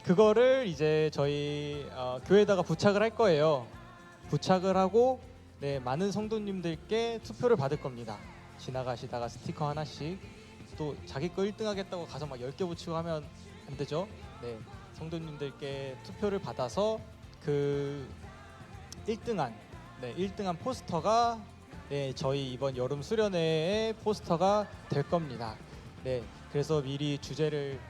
[SPEAKER 3] 그거를 이제 저희 교회에다가 부착을 할 거예요. 부착을 하고 네, 많은 성도님들께 투표를 받을 겁니다. 지나가시다가 스티커 하나씩, 또 자기 거 1등 하겠다고 가서 막 10개 붙이고 하면 안 되죠. 네, 성도님들께 투표를 받아서 그 1등한 포스터가 네, 저희 이번 여름 수련회의 포스터가 될 겁니다. 네, 그래서 미리 주제를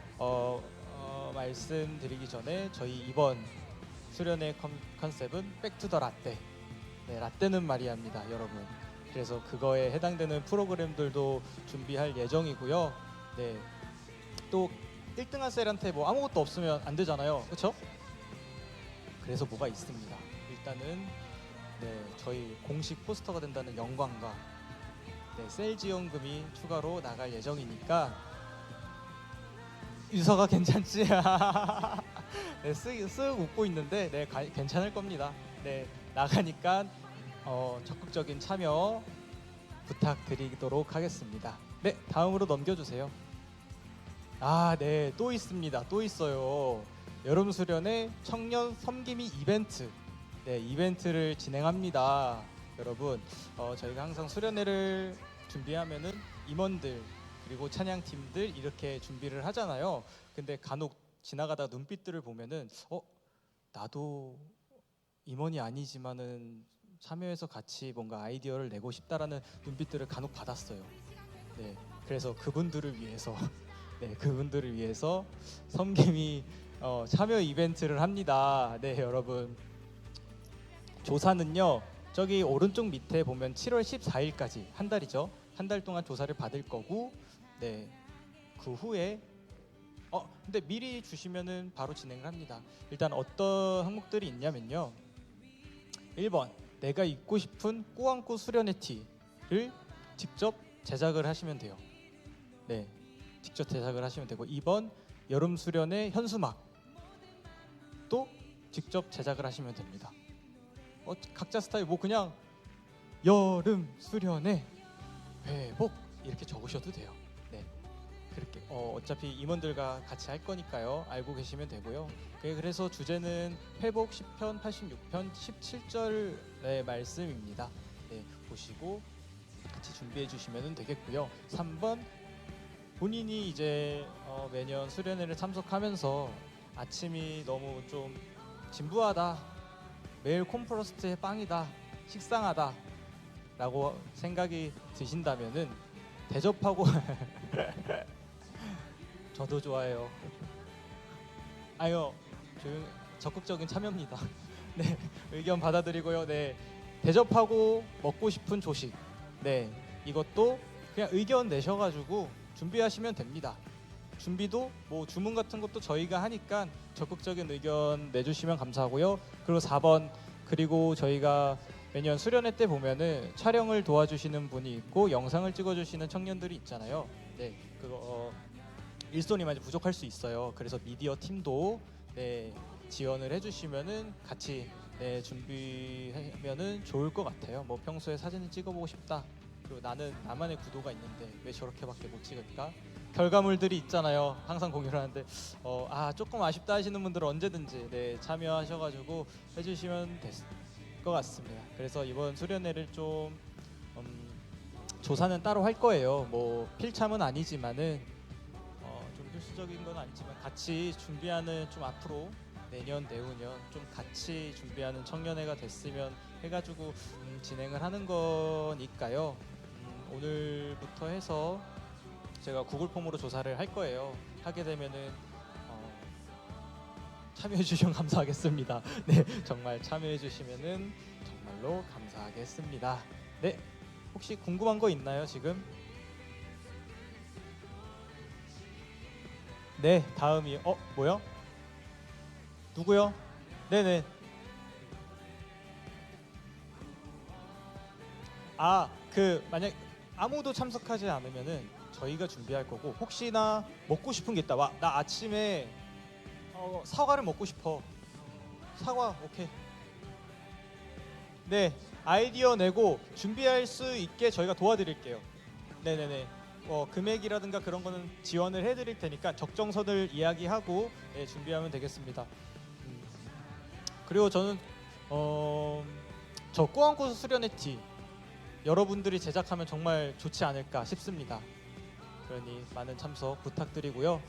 [SPEAKER 3] 말씀드리기 전에 저희 이번 수련회 컨셉은 백투더 라떼. 네, 라떼는 마리아입니다, 여러분. 그래서 그거에 해당되는 프로그램들도 준비할 예정이고요. 네, 또 1등한 셀한테 뭐 아무것도 없으면 안 되잖아요, 그렇죠? 그래서 뭐가 있습니다. 일단은 네, 저희 공식 포스터가 된다는 영광과 네, 셀 지원금이 추가로 나갈 예정이니까 유서가 괜찮지? 네, 쓱 웃고 있는데 네, 괜찮을 겁니다. 네, 나가니까 적극적인 참여 부탁드리도록 하겠습니다. 네, 다음으로 넘겨주세요. 아, 네, 또 있습니다. 또 있어요. 여름 수련회 청년 섬김이 이벤트. 네, 이벤트를 진행합니다. 여러분, 저희가 항상 수련회를 준비하면은 임원들 그리고 찬양팀들 이렇게 준비를 하잖아요. 근데 간혹 지나가다 눈빛들을 보면은 나도 임원이 아니지만은 참여해서 같이 뭔가 아이디어를 내고 싶다라는 눈빛들을 간혹 받았어요. 네, 그래서 그분들을 위해서 네, 그분들을 위해서 섬김이 참여 이벤트를 합니다. 네, 여러분, 조사는요, 저기 오른쪽 밑에 보면 7월 14일까지 한 달이죠. 한 달 동안 조사를 받을 거고, 네, 그 후에 근데 미리 주시면은 바로 진행을 합니다. 일단 어떤 항목들이 있냐면요. 1번, 내가 입고 싶은 꾸안꾸 수련회 티를 직접 제작을 하시면 돼요. 네, 직접 제작을 하시면 되고, 2번, 여름 수련회 현수막 또 직접 제작을 하시면 됩니다. 각자 스타일 뭐 그냥 여름 수련회 회복 이렇게 적으셔도 돼요. 네, 그렇게 어차피 임원들과 같이 할 거니까요. 알고 계시면 되고요. 그래서 주제는 회복 10편 86편 17절의 말씀입니다. 네, 보시고 같이 준비해 주시면 되겠고요. 3번 본인이 이제 매년 수련회를 참석하면서 아침이 너무 좀 진부하다, 매일 콤프로스트의 빵이다, 식상하다 라고 생각이 드신다면은 대접하고 저도 좋아해요. 아유, 적극적인 참여입니다. 네, 의견 받아들이고요. 네, 대접하고 먹고 싶은 조식. 네, 이것도 그냥 의견 내셔가지고 준비하시면 됩니다. 준비도 뭐 주문 같은 것도 저희가 하니까 적극적인 의견 내주시면 감사하고요. 그리고 4번 그리고 저희가 매년 수련회 때 보면은 촬영을 도와주시는 분이 있고 영상을 찍어주시는 청년들이 있잖아요. 네, 그거 일손이 부족할 수 있어요. 그래서 미디어 팀도 네, 지원을 해주시면은 같이 네, 준비하면은 좋을 것 같아요. 뭐 평소에 사진을 찍어보고 싶다. 그리고 나는 나만의 구도가 있는데 왜 저렇게밖에 못 찍을까? 결과물들이 있잖아요. 항상 공유를 하는데 조금 아쉽다 하시는 분들은 언제든지 네, 참여하셔가지고 해주시면 될 것 같습니다. 그래서 이번 수련회를 좀 조사는 따로 할 거예요. 뭐 필참은 아니지만은 좀 필수적인 건 아니지만 같이 준비하는 좀 앞으로 내년 내후년 좀 같이 준비하는 청년회가 됐으면 해가지고 진행을 하는 거니까요. 오늘부터 해서 제가 구글 폼으로 조사를 할 거예요. 하게 되면은 참여해 주시면 감사하겠습니다. 네, 정말 참여해 주시면은 정말로 감사하겠습니다. 네, 혹시 궁금한 거 있나요 지금? 네, 다음이 뭐요? 누구요? 네네. 만약 아무도 참석하지 않으면은 저희가 준비할 거고 혹시나 먹고 싶은 게 있다. 나 아침에 사과를 먹고 싶어. 사과 오케이. 네, 아이디어 내고 준비할 수 있게 저희가 도와드릴게요. 네네네. 금액이라든가 그런 거는 지원을 해드릴 테니까 적정선을 이야기하고 네, 준비하면 되겠습니다. 그리고 저는 저 꾸안꾸 수련회 티 여러분들이 제작하면 정말 좋지 않을까 싶습니다. 그러니 많은 참석 부탁드리고요.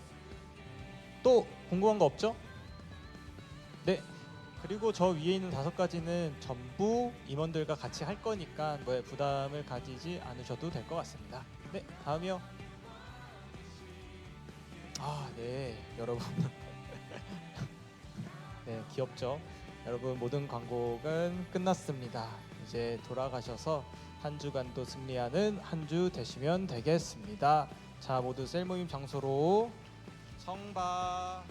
[SPEAKER 3] 또 궁금한 거 없죠? 네. 그리고 저 위에 있는 5가지는 전부 임원들과 같이 할 거니까 뭐 부담을 가지지 않으셔도 될 것 같습니다. 네, 다음이요. 네, 여러분. 네, 귀엽죠? 여러분 모든 광고는 끝났습니다. 이제 돌아가셔서 한 주간도 승리하는 한 주 되시면 되겠습니다. 자, 모두 셀 모임 장소로 성바.